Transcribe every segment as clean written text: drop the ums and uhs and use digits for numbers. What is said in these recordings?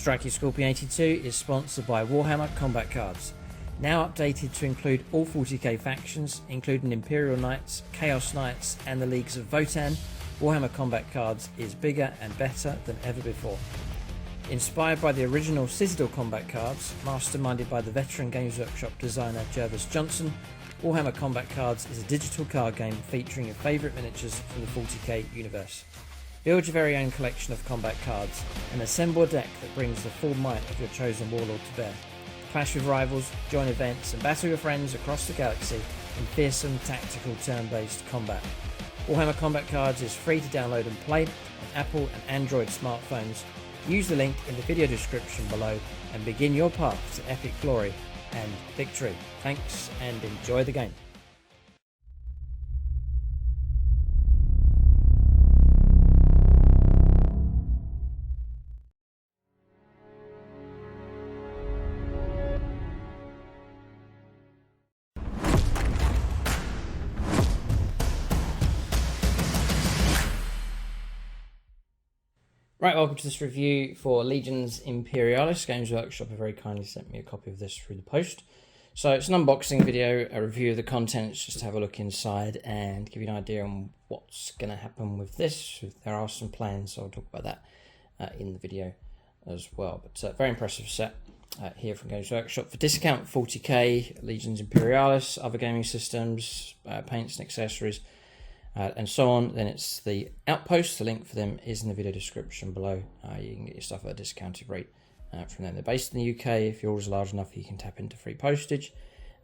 Strikey Scorpion 82 is sponsored by Warhammer Combat Cards. Now updated to include all 40k factions, including Imperial Knights, Chaos Knights and the Leagues of Votan, Warhammer Combat Cards is bigger and better than ever before. Inspired by the original Citadel Combat Cards, masterminded by the veteran Games Workshop designer Jervis Johnson, Warhammer Combat Cards is a digital card game featuring your favourite miniatures from the 40k universe. Build your very own collection of combat cards and assemble a deck that brings the full might of your chosen warlord to bear. Clash with rivals, join events and battle your friends across the galaxy in fearsome tactical turn-based combat. Warhammer Combat Cards is free to download and play on Apple and Android smartphones. Use the link in the video description below and begin your path to epic glory and victory. Thanks and enjoy the game. Right, welcome to this review for Legions Imperialis. Games Workshop have very kindly sent me a copy of this through the post. So it's an unboxing video, a review of the contents, just to have a look inside and give you an idea on what's going to happen with this. There are some plans, so I'll talk about that in the video as well. But very impressive set here from Games Workshop. For discount 40k, Legions Imperialis, other gaming systems, paints and accessories, and so on. Then it's the Outpost. The link for them is in the video description below. You can get your stuff at a discounted rate from them. They're based in the UK. If your order's large enough, you can tap into free postage.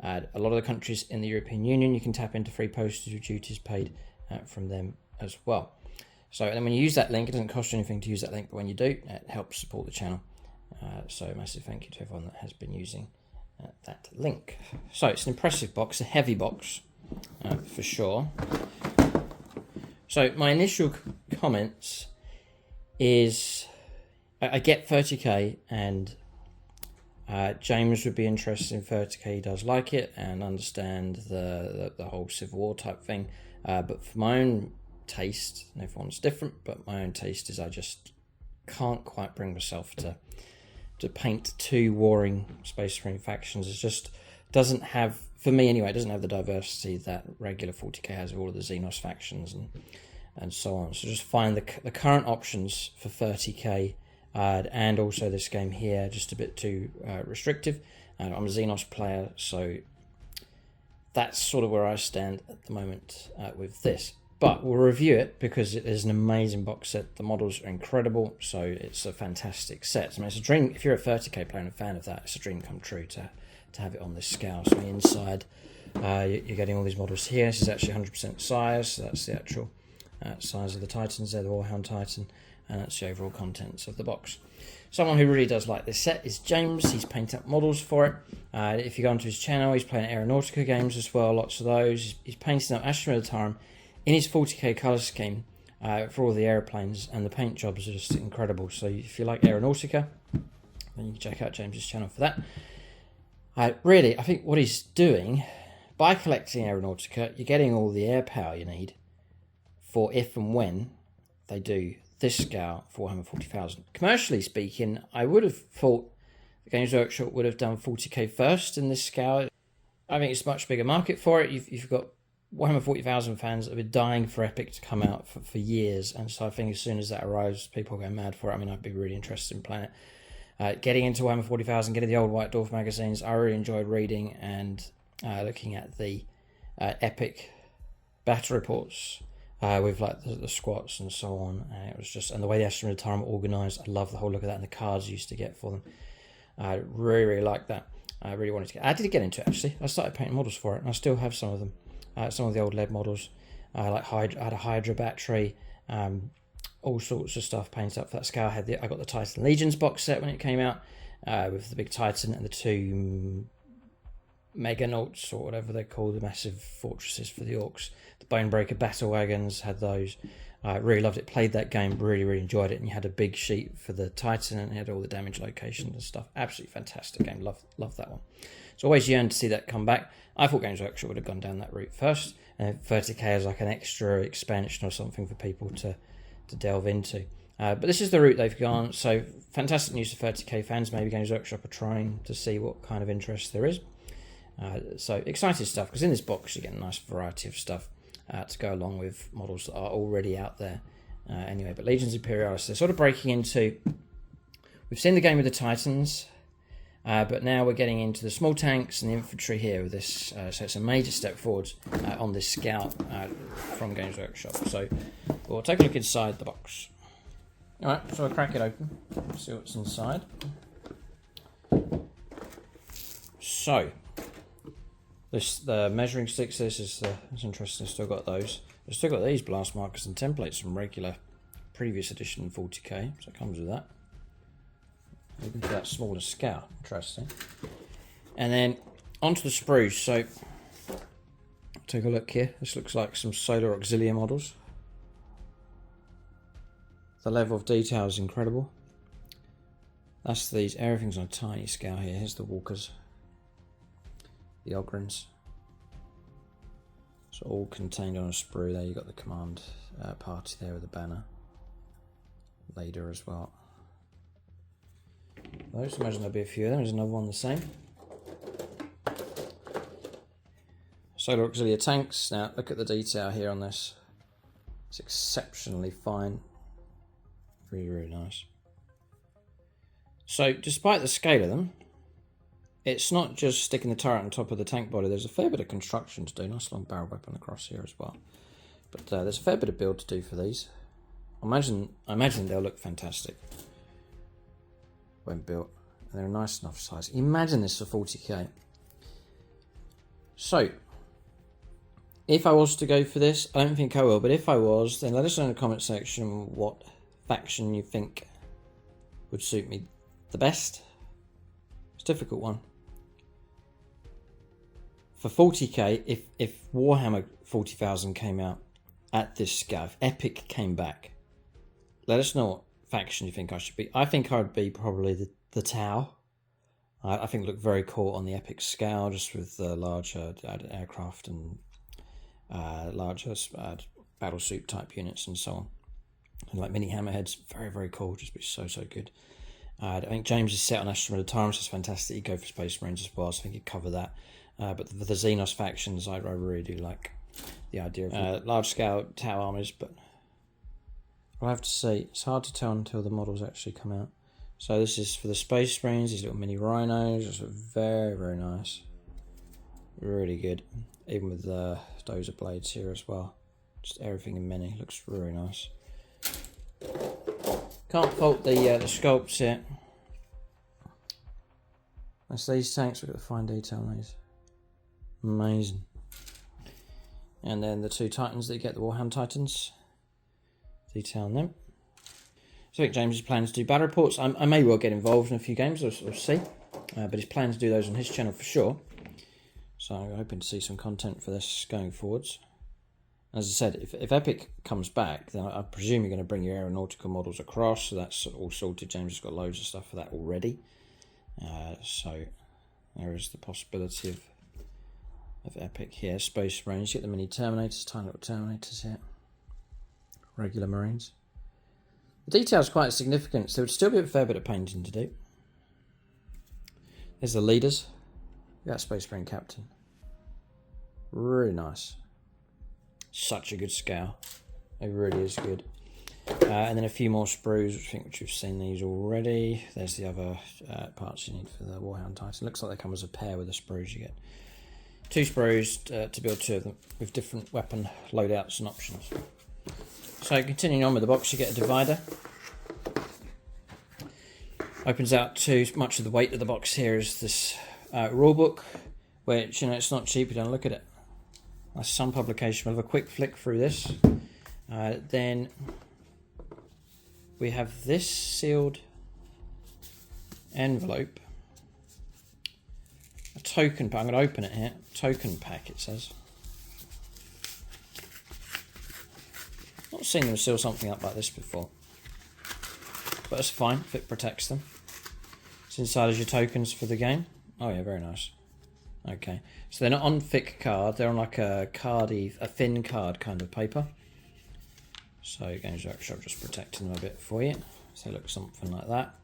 A lot of the countries in the European Union, you can tap into free postage with duties paid from them as well. So, and when you use that link, it doesn't cost you anything to use that link, but when you do, it helps support the channel. So a massive thank you to everyone that has been using that link. So it's an impressive box, a heavy box for sure. So my initial comments is I get 30k and James would be interested in 30k. He does like it and understand the whole Civil War type thing. But for my own taste, and everyone's different, but my own taste is I just can't quite bring myself to paint two warring Space Marine factions. It just doesn't have, for me anyway, it doesn't have the diversity that regular 40k has of all of the Xenos factions and so on. So just find the current options for 30k and also this game here just a bit too restrictive. I'm a Xenos player, so that's sort of where I stand at the moment with this. But we'll review it because it is an amazing box set. The models are incredible, so it's a fantastic set. I mean, it's a dream. If you're a 30k player and a fan of that, it's a dream come true to have it on this scale. So inside, you're getting all these models here. This is actually 100% size, so that's the actual size of the Titans there, the Warhound Titan, and that's the overall contents of the box. Someone who really does like this set is James. He's painted up models for it. If you go onto his channel, he's playing Aeronautica games as well, lots of those. He's painting up Astra Militarum in his 40k colour scheme for all the airplanes, and the paint jobs are just incredible. So if you like Aeronautica, then you can check out James's channel for that. Really, I think what he's doing, by collecting Aeronautica, you're getting all the air power you need for if and when they do this scale for Warhammer 40,000. Commercially speaking, I would have thought the Games Workshop would have done 40k first in this scale. I think it's a much bigger market for it. You've got Warhammer 40,000 fans that have been dying for Epic to come out for years, and so I think as soon as that arrives, people go mad for it. I mean, I'd be really interested in playing it. Getting into Warhammer 40,000, getting the old White Dwarf magazines, I really enjoyed reading and looking at the Epic battle reports with like the squats and so on. And it was just, and the way the Astra Militarum are organised, I love the whole look of that, and the cards you used to get for them. I really liked that. I really wanted to get. I did get into it actually. I started painting models for it, and I still have some of them. Some of the old lead models, like I had a Hydra battery, all sorts of stuff painted up for that scale. I got the Titan Legions box set when it came out, with the big Titan and the two Meganauts, or whatever they're called, the massive fortresses for the Orcs. The Bonebreaker battle wagons, had those. I really loved it, played that game, really enjoyed it, and you had a big sheet for the Titan and it had all the damage locations and stuff. Absolutely fantastic game, love that one. It's always yearned to see that come back. I thought Games Workshop would have gone down that route first, and 30k as like an extra expansion or something for people to delve into. But this is the route they've gone, so fantastic news to 30k fans. Maybe Games Workshop are trying to see what kind of interest there is. So exciting stuff, because in this box you get a nice variety of stuff to go along with models that are already out there anyway. But Legions Imperialis, they're sort of breaking into... We've seen the game with the Titans, but now we're getting into the small tanks and the infantry here with this. So it's a major step forward on this scout from Games Workshop. So we'll take a look inside the box. Alright, so I'll crack it open, see what's inside. So, the measuring sticks, this is interesting, still got those. I've still got these blast markers and templates from regular previous edition 40k, so it comes with that. Looking for that smaller scout, interesting. And then onto the sprues, so take a look here. This looks like some Solar Auxilia models. The level of detail is incredible. That's these, everything's on a tiny scale here. Here's the walkers, the Ogrins. It's all contained on a sprue there. You've got the command party there with the banner. Later as well. Those, imagine there'll be a few of them. There's another one the same. Solar Auxilia tanks. Now look at the detail here on this. It's exceptionally fine. Really, really nice. So despite the scale of them, it's not just sticking the turret on top of the tank body. There's a fair bit of construction to do. Nice long barrel weapon across here as well. But there's a fair bit of build to do for these. I imagine they'll look fantastic when built. And they're a nice enough size. Imagine this for 40k. So, if I was to go for this, I don't think I will, but if I was, then let us know in the comment section what faction you think would suit me the best. It's a difficult one. For 40k, if Warhammer 40,000 came out at this scale, if Epic came back, let us know what faction you think I should be. I think I would be probably the Tau. I think it looked very cool on the Epic scale, just with the larger aircraft and larger battle suit type units and so on. And like mini hammerheads, very, very cool, just be so good. I think James is set on Astronaut Tyrants, that's fantastic. He'd go for Space Marines as well, so I think he'd cover that. But the Xenos factions, I really do like the idea of large scale Tau armies, but I'll have to say, it's hard to tell until the models actually come out. So this is for the Space Marines, these little mini rhinos, just very, very nice. Really good. Even with the dozer blades here as well. Just everything in mini, looks really nice. Can't fault the sculpts here. That's these tanks, look at the fine detail on these. Amazing. And then the two Titans that you get, the Warhammer Titans. Detail on them. So I think James is planning to do battle reports. I may well get involved in a few games, we'll see. But he's planning to do those on his channel for sure. So I'm hoping to see some content for this going forwards. As I said, if Epic comes back, then I presume you're going to bring your aeronautical models across, so that's all sorted. James has got loads of stuff for that already. So there is the possibility of Epic here. Space Marines, you get the mini Terminators, tiny little Terminators here. Regular Marines. The detail is quite significant, so there would still be a fair bit of painting to do. There's the leaders. That Space Marine Captain. Really nice. Such a good scale. It really is good. And then a few more sprues, which you've seen these already. There's the other parts you need for the Warhound Titan. Looks like they come as a pair with the sprues. You get two sprues to build two of them with different weapon loadouts and options. So continuing on with the box, you get a divider. Opens out to much of the weight of the box here is this rulebook, which, it's not cheap. You don't look at it. That's some publication. We'll have a quick flick through this. Then we have this sealed envelope. A token pack. I'm going to open it here. Token pack, it says. Not seen them seal something up like this before. But that's fine if it protects them. It's inside as your tokens for the game. Oh yeah, very nice. Okay, so they're not on thick card, they're on like a thin card kind of paper. So Games Workshop just protecting them a bit for you. So it looks something like that.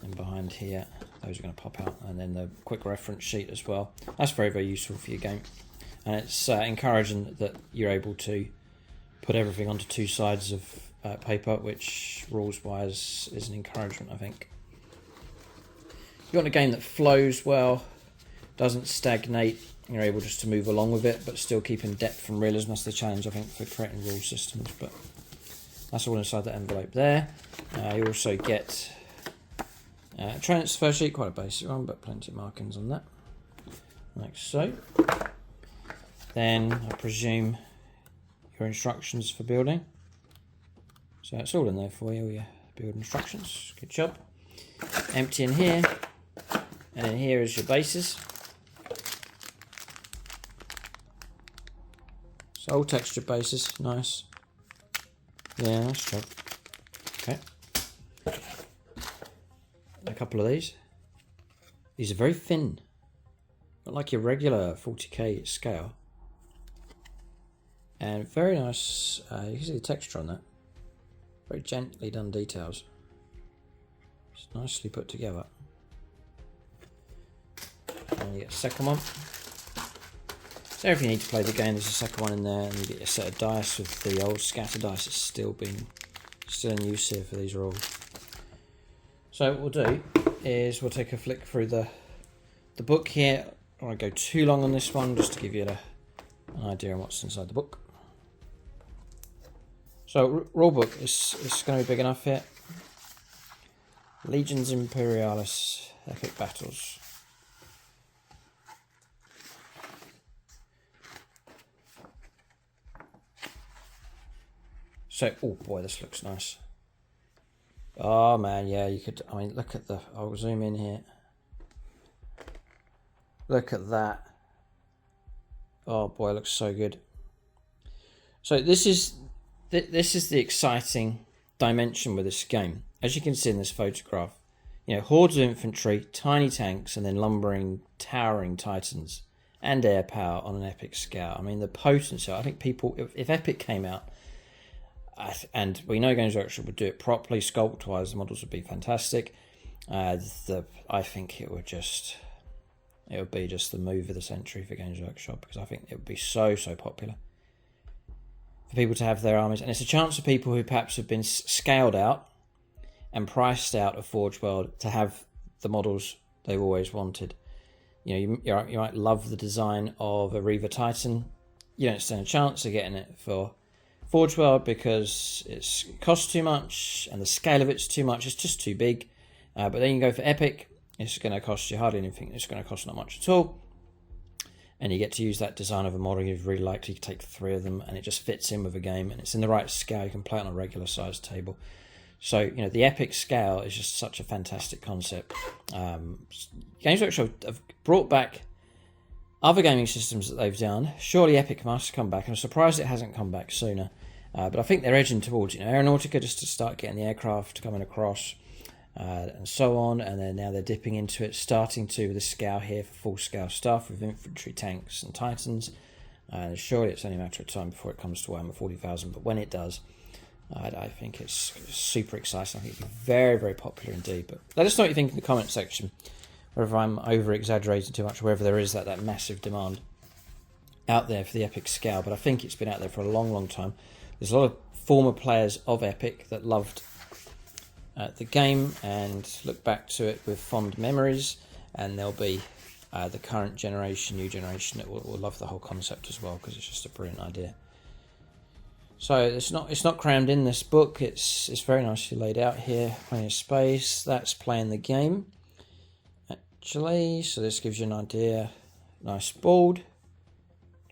And behind here, those are going to pop out. And then the quick reference sheet as well. That's very, very useful for your game. And it's encouraging that you're able to put everything onto two sides of paper, which rules-wise is an encouragement, I think. You want a game that flows well, doesn't stagnate, you're able just to move along with it, but still keeping depth and realism. That's the challenge, I think, for creating rule systems. But that's all inside that envelope there. You also get a transfer sheet, quite a basic one, but plenty of markings on that, like so. Then I presume your instructions for building. So it's all in there for you, all your build instructions. Good job. Empty in here, and in here is your bases. So all textured bases, nice. Yeah, nice job. Okay. A couple of these. These are very thin, not like your regular 40k scale. And very nice, you can see the texture on that. Very gently done details. It's nicely put together. And you get a second one. So if you need to play the game, there's a second one in there, and you get a set of dice with the old scatter dice. It's still in use here for these rules. So what we'll do is we'll take a flick through the book here. I don't want to go too long on this one, just to give you an idea on what's inside the book. So rule book is going to be big enough here. Legions Imperialis, epic battles. So, oh boy, this looks nice. Oh man, yeah, you could, I mean, look at I'll zoom in here. Look at that. Oh boy, it looks so good. So this is the exciting dimension with this game. As you can see in this photograph, you know, hordes of infantry, tiny tanks, and then lumbering, towering titans and air power on an epic scale. I mean, the potency, I think people, if Epic came out, and we know Games Workshop would do it properly, sculpt-wise, the models would be fantastic. I think it would be just the move of the century for Games Workshop, because I think it would be so popular for people to have their armies. And it's a chance for people who perhaps have been scaled out and priced out of Forge World to have the models they've always wanted. You know, you might love the design of a Reaver Titan. You don't stand a chance of getting it for Forge World because it costs too much and the scale of it's too much. It's just too big. But then you go for Epic. It's going to cost you hardly anything. It's going to cost not much at all. And you get to use that design of a model you've really liked. You can take 3 of them and it just fits in with a game. And it's in the right scale. You can play it on a regular sized table. So, you know, the Epic scale is just such a fantastic concept. Games Workshop have brought back other gaming systems that they've done. Surely Epic must come back. I'm surprised it hasn't come back sooner. But I think they're edging towards, you know, Aeronautica, just to start getting the aircraft coming across. And so on, and then now they're dipping into it, starting to with the scale here for full scale stuff with infantry, tanks and titans, and surely it's only a matter of time before it comes to Warhammer 40,000, but when it does, I think it's super exciting. I think it'll be very popular indeed. But let us know what you think in the comment section, whether I'm over exaggerating too much or whether there is that massive demand out there for the Epic scale. But I think it's been out there for a long time. There's a lot of former players of Epic that loved the game and look back to it with fond memories, and there'll be the current generation, new generation that will love the whole concept as well, because it's just a brilliant idea. So it's not crammed in this book. It's very nicely laid out here, plenty of space. That's playing the game actually, so this gives you an idea. Nice board.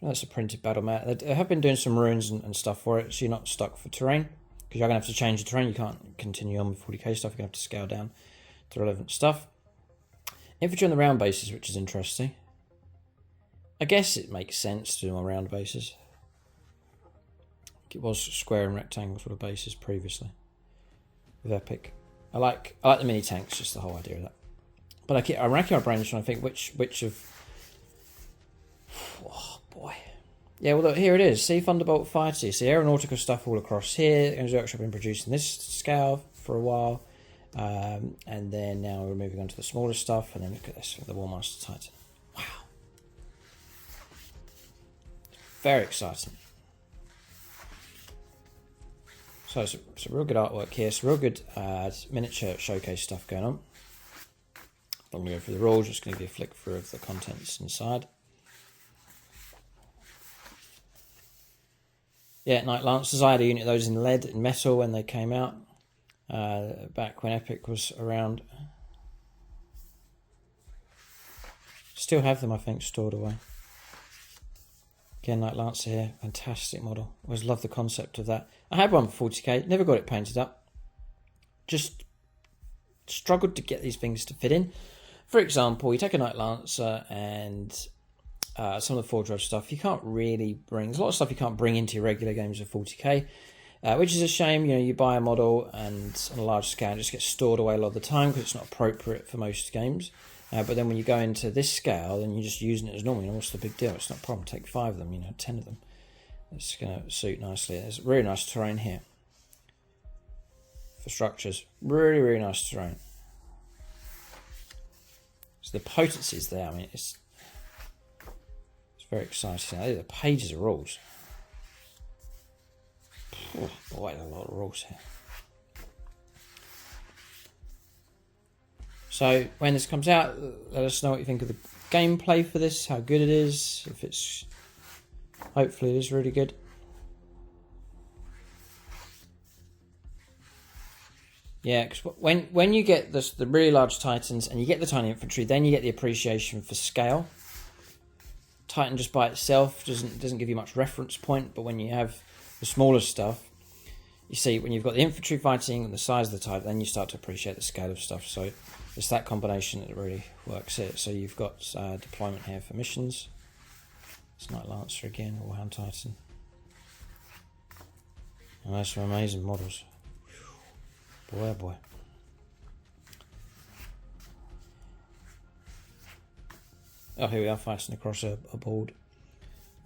That's a printed battle mat. They have been doing some runes and stuff for it, so you're not stuck for terrain. Because you're going to have to change the terrain. You can't continue on with 40k stuff. You're going to have to scale down to relevant stuff. Infantry on the round bases, which is interesting. I guess it makes sense to do them on round bases. It was square and rectangle sort of bases previously with Epic. I like the mini tanks, just the whole idea of that. But I'm racking my brains trying to think which of... Oh boy. Yeah, well, look, here it is. See Thunderbolt Fighter. You see aeronautical stuff all across here. Games Workshop have been producing this scale for a while. And then now we're moving on to the smaller stuff. And then look at this for the Warmaster Titan. Wow. Very exciting. So it's a real good artwork here. It's real good miniature showcase stuff going on. I'm not going to go through the rules. Just going to give you a flick through of the contents inside. Yeah, Night Lancers. I had a unit of those in lead and metal when they came out. Back when Epic was around. Still have them, I think, stored away. Again, Night Lancer here. Fantastic model. Always loved the concept of that. I had one for 40k. Never got it painted up. Just struggled to get these things to fit in. For example, you take a Night Lancer and some of the Forge World stuff you can't really bring. There's a lot of stuff you can't bring into your regular games of 40k. Which is a shame. You know, you buy a model and on a large scale it just gets stored away a lot of the time because it's not appropriate for most games. But then when you go into this scale and you're just using it as normal, you know, what's the big deal? It's not a problem. Take 5 of them, 10 of them. It's going to suit nicely. There's really nice terrain here for structures. Really, really nice terrain. So the potency is there. I mean, it's very exciting. Now, the pages of rules. Oh, boy, there's a lot of rules here. So when this comes out, let us know what you think of the gameplay for this, how good it is, if it's, hopefully it is really good. Yeah, because when you get the really large Titans and you get the tiny infantry, then you get the appreciation for scale. Titan just by itself doesn't give you much reference point, but when you have the smaller stuff, you see when you've got the infantry fighting and the size of the Titan, then you start to appreciate the scale of stuff. So it's that combination that really works here. So you've got deployment here for missions. It's Night Lancer again, Warhammer Titan. And there's some amazing models. Boy, oh boy. Oh, here we are fighting across a board.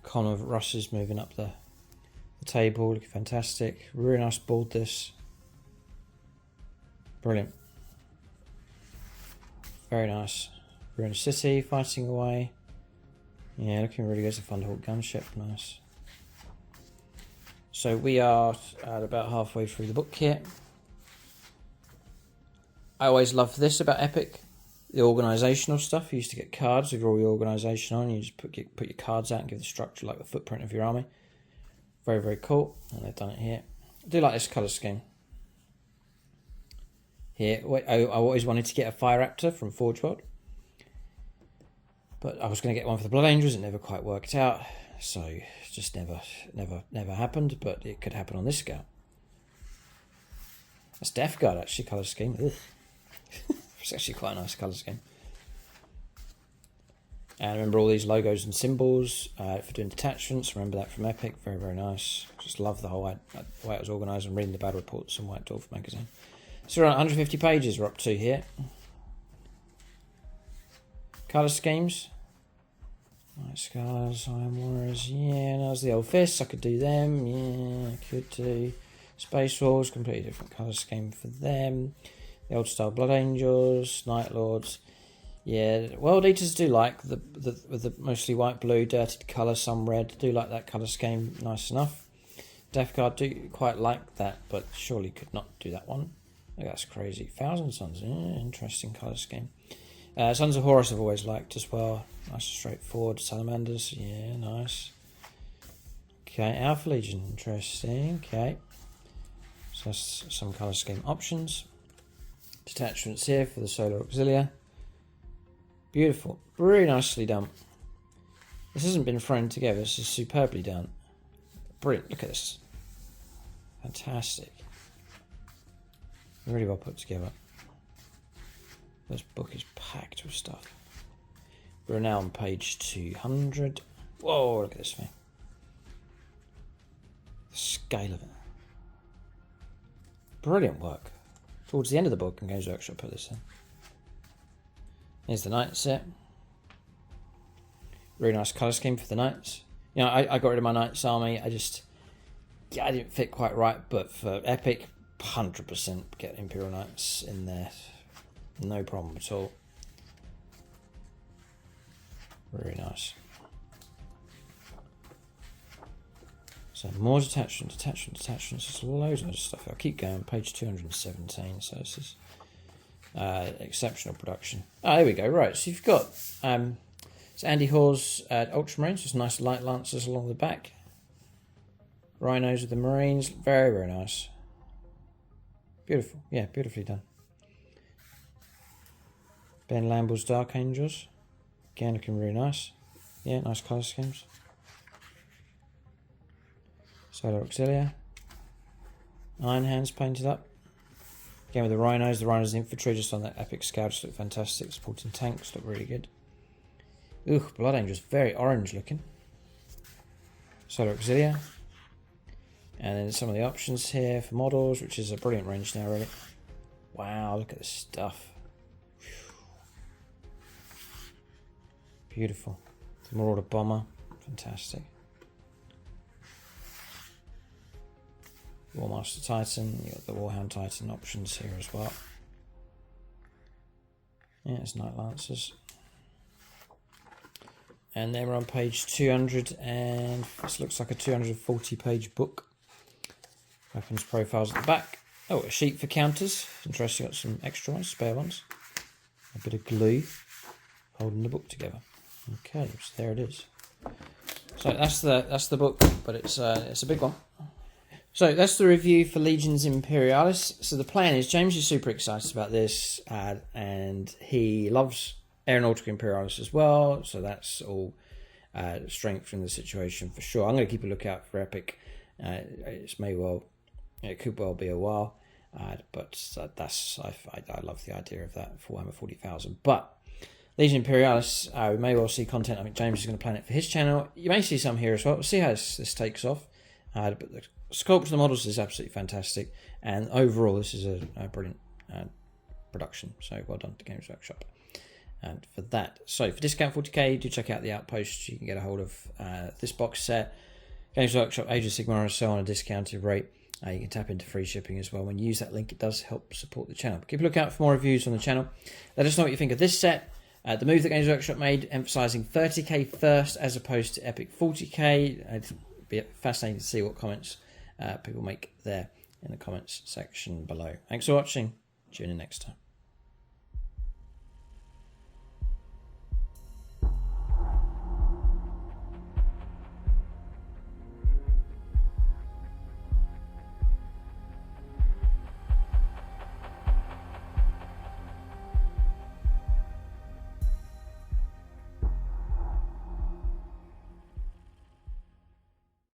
Con of Russes moving up the table, looking fantastic. Really nice board this. Brilliant. Very nice. We're in a city, fighting away. Yeah, looking really good. It's a Thunderhawk gunship, nice. So we are at about halfway through the book here. I always loved this about Epic. The organisational stuff. You used to get cards with all your organisation on. You just put your cards out and give the structure like the footprint of your army. Very, very cool. And they've done it here. I do like this colour scheme. Here, I always wanted to get a Fire Raptor from Forge World. But I was going to get one for the Blood Angels. It never quite worked out. So, it just never happened. But it could happen on this scale. That's Death Guard, actually, colour scheme. Ugh. It's actually quite a nice colour scheme. And remember all these logos and symbols for doing detachments. Remember that from Epic. Very, very nice. Just love the whole way it was organised and reading the battle reports and White Dwarf magazine. So around 150 pages we're up to here. Colour schemes. Night Scars, Iron Warriors. Yeah, there's the Old Fists. I could do them. Yeah, I could do. Space Wolves. Completely different colour scheme for them. The old style Blood Angels, Night Lords. Yeah, World Eaters do like the mostly white, blue, dirtied colour, some red. Do like that colour scheme, nice enough. Death Guard do quite like that, but surely could not do that one. Oh, that's crazy. Thousand Sons, yeah, interesting colour scheme. Sons of Horus I've always liked as well. Nice and straightforward. Salamanders, yeah, nice. Okay, Alpha Legion, interesting. Okay, so that's some colour scheme options. Detachments here for the Solar Auxilia. Beautiful. Really nicely done. This hasn't been thrown together. This is superbly done. Brilliant. Look at this. Fantastic. Really well put together. This book is packed with stuff. We're now on page 200. Whoa, look at this thing. The scale of it. Brilliant work. Towards the end of the book, and Games Workshop put this in. Here's the knight set. Really nice colour scheme for the knights. You know, I got rid of my Knights army. I didn't fit quite right, but for Epic, 100% get Imperial Knights in there. No problem at all. Very nice. So more detachments. There's loads of stuff. I'll keep going. Page 217. So this is exceptional production. Oh, there we go. Right. So you've got it's Andy Hoare's Ultramarines. Just nice light lancers along the back. Rhinos with the Marines. Very, very nice. Beautiful. Yeah, beautifully done. Ben Lamble's Dark Angels. Again, looking really nice. Yeah, nice colour schemes. Solar Auxilia. Iron Hands painted up. Again with the Rhinos infantry just on that epic scale just look fantastic. Supporting tanks look really good. Ooh, Blood Angels, very orange looking. Solar Auxilia. And then some of the options here for models, which is a brilliant range now really. Wow, look at this stuff. Beautiful. The Marauder Bomber, fantastic. Warmaster Titan, you've got the Warhound Titan options here as well. Yeah, it's Night Lancers. And then we're on page 200, and this looks like a 240 page book. Weapons profiles at the back. Oh, a sheet for counters. Interesting, got some extra ones, spare ones. A bit of glue holding the book together. Okay, so there it is. So that's the book, but it's a big one. So that's the review for Legions Imperialis. So the plan is James is super excited about this, and he loves Aeronautica Imperialis as well. So that's all strengthening the situation for sure. I'm going to keep a lookout for Epic. It could well be a while, but I love the idea of that for Warhammer 40,000. But Legion Imperialis, we may well see content. I think James is going to plan it for his channel. You may see some here as well. We'll see how this takes off. But the sculpture of the models is absolutely fantastic, and overall this is a brilliant production. So well done to Games Workshop and for that. So for discount 40k, do check out the Outpost. You can get a hold of this box set. Games Workshop, Age of Sigmar, and so on a discounted rate. You can tap into free shipping as well. When you use that link, it does help support the channel. Keep a lookout for more reviews on the channel. Let us know what you think of this set. The move that Games Workshop made, emphasising 30k first as opposed to epic 40k. It'd be fascinating to see what comments people make there in the comments section below. Thanks for watching. Tune in next time.